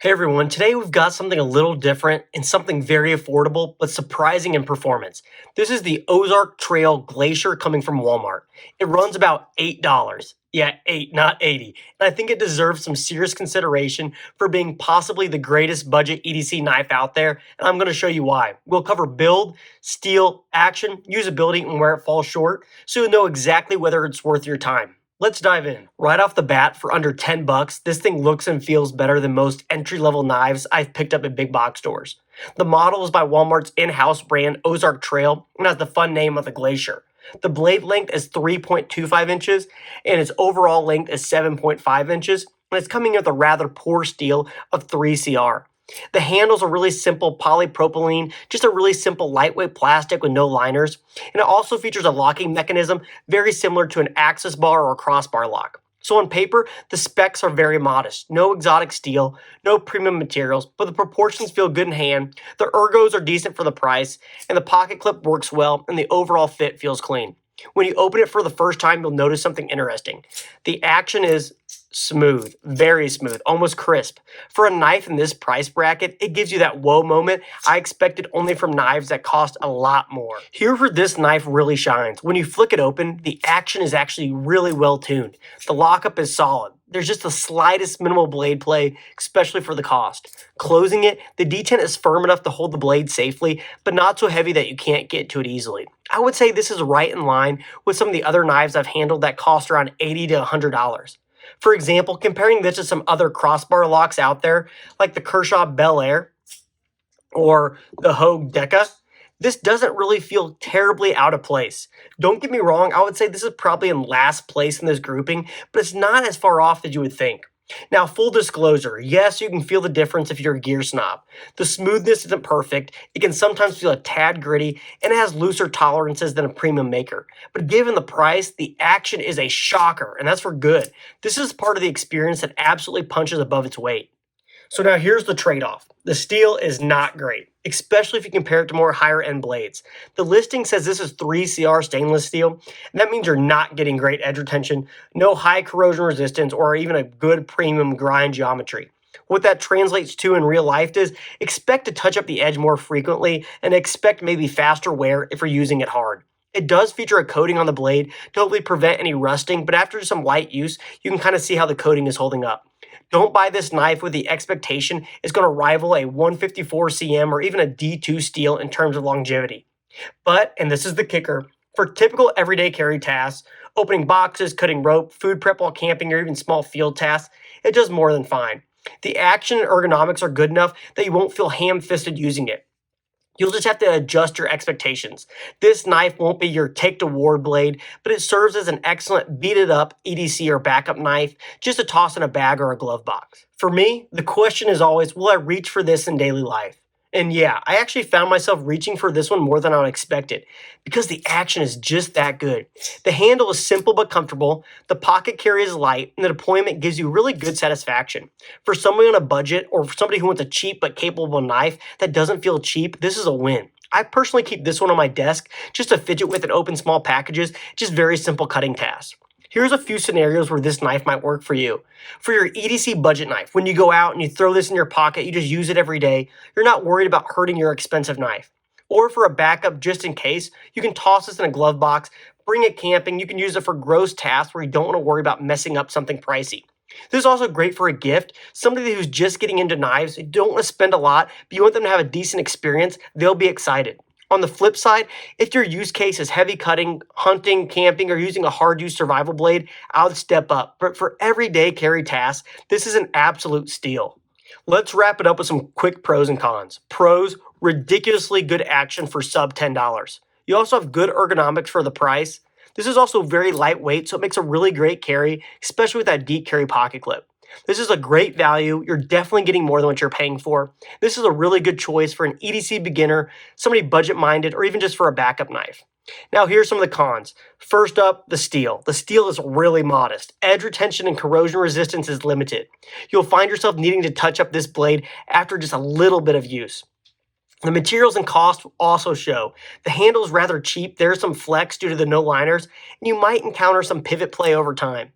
Hey everyone, today we've got something a little different and something very affordable but surprising in performance. This is the Ozark Trail Glacier coming from Walmart. It runs about $8. Yeah, 8, not 80. And I think it deserves some serious consideration for being possibly the greatest budget EDC knife out there, and I'm going to show you why. We'll cover build, steel, action, usability, and where it falls short, so you'll know exactly whether it's worth your time. Let's dive in. Right off the bat, for under 10 bucks, this thing looks and feels better than most entry-level knives I've picked up at big box stores. The model is by Walmart's in-house brand Ozark Trail and has the fun name of the Glacier. The blade length is 3.25 inches and its overall length is 7.5 inches, and it's coming in with a rather poor steel of 3CR. The handles are really simple polypropylene, just a really simple lightweight plastic with no liners, and it also features a locking mechanism very similar to an axis bar or a crossbar lock. So on paper, the specs are very modest. No exotic steel, no premium materials, but the proportions feel good in hand, the ergos are decent for the price, and the pocket clip works well, and the overall fit feels clean. When you open it for the first time, you'll notice something interesting. The action is smooth, very smooth, almost crisp. For a knife in this price bracket, it gives you that whoa moment I expected only from knives that cost a lot more. Here where this knife really shines. When you flick it open, the action is actually really well tuned. The lockup is solid. There's just the slightest minimal blade play, especially for the cost. Closing it, the detent is firm enough to hold the blade safely, but not so heavy that you can't get to it easily. I would say this is right in line with some of the other knives I've handled that cost around $80 to $100. For example, comparing this to some other crossbar locks out there, like the Kershaw Bel Air or the Hogue Deca, this doesn't really feel terribly out of place. Don't get me wrong, I would say this is probably in last place in this grouping, but it's not as far off as you would think. Now, full disclosure, yes, you can feel the difference if you're a gear snob. The smoothness isn't perfect, it can sometimes feel a tad gritty, and it has looser tolerances than a premium maker. But given the price, the action is a shocker, and that's for good. This is part of the experience that absolutely punches above its weight. So now here's the trade-off. The steel is not great, especially if you compare it to more higher-end blades. The listing says this is 3CR stainless steel, and that means you're not getting great edge retention, no high corrosion resistance, or even a good premium grind geometry. What that translates to in real life is expect to touch up the edge more frequently and expect maybe faster wear if you're using it hard. It does feature a coating on the blade to hopefully prevent any rusting, but after some light use, you can kind of see how the coating is holding up. Don't buy this knife with the expectation it's going to rival a 154 cm or even a D2 steel in terms of longevity. But, and this is the kicker, for typical everyday carry tasks, opening boxes, cutting rope, food prep while camping, or even small field tasks, it does more than fine. The action and ergonomics are good enough that you won't feel ham-fisted using it. You'll just have to adjust your expectations. This knife won't be your take to war blade, but it serves as an excellent beat it up EDC or backup knife just to toss in a bag or a glove box. For me, the question is always, will I reach for this in daily life? And yeah, I actually found myself reaching for this one more than I would expected because the action is just that good. The handle is simple but comfortable, the pocket carry is light, and the deployment gives you really good satisfaction. For somebody on a budget or for somebody who wants a cheap but capable knife that doesn't feel cheap, this is a win. I personally keep this one on my desk just to fidget with and open small packages, just very simple cutting tasks. Here's a few scenarios where this knife might work for you. For your EDC budget knife, when you go out and you throw this in your pocket, you just use it every day, you're not worried about hurting your expensive knife. Or for a backup just in case, you can toss this in a glove box, bring it camping, you can use it for gross tasks where you don't want to worry about messing up something pricey. This is also great for a gift. Somebody who's just getting into knives, you don't want to spend a lot, but you want them to have a decent experience, they'll be excited. On the flip side, if your use case is heavy cutting, hunting, camping, or using a hard-use survival blade, I would step up. But for everyday carry tasks, this is an absolute steal. Let's wrap it up with some quick pros and cons. Pros, ridiculously good action for sub $10. You also have good ergonomics for the price. This is also very lightweight, so it makes a really great carry, especially with that deep carry pocket clip. This is a great value. You're definitely getting more than what you're paying for. This is a really good choice for an EDC beginner, somebody budget-minded, or even just for a backup knife. Now, here's some of the cons. First up, the steel. The steel is really modest. Edge retention and corrosion resistance is limited. You'll find yourself needing to touch up this blade after just a little bit of use. The materials and cost also show. The handle is rather cheap, there's some flex due to the no liners, and you might encounter some pivot play over time.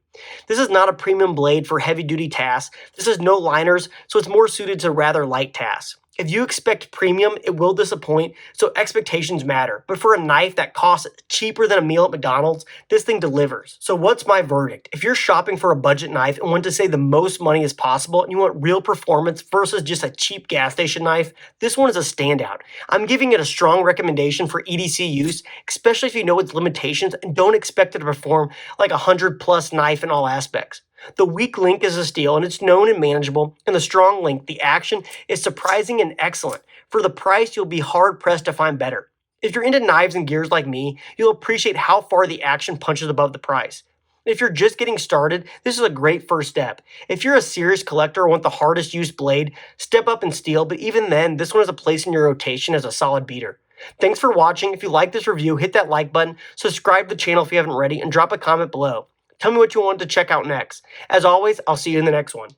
This is not a premium blade for heavy duty tasks. This has no liners, so it's more suited to rather light tasks. If you expect premium, it will disappoint, so expectations matter. But for a knife that costs cheaper than a meal at McDonald's, this thing delivers. So what's my verdict? If you're shopping for a budget knife and want to save the most money as possible and you want real performance versus just a cheap gas station knife, this one is a standout. I'm giving it a strong recommendation for EDC use, especially if you know its limitations and don't expect it to perform like a 100+ knife in all aspects. The weak link is a steal and it's known and manageable, and the strong link, the action, is surprising and excellent. For the price, you'll be hard pressed to find better. If you're into knives and gears like me, you'll appreciate how far the action punches above the price. If you're just getting started, this is a great first step. If you're a serious collector or want the hardest used blade, step up and steal, but even then, this one has a place in your rotation as a solid beater. Thanks for watching. If you like this review, hit that like button, subscribe to the channel if you haven't already, and drop a comment below. Tell me what you want to check out next. As always, I'll see you in the next one.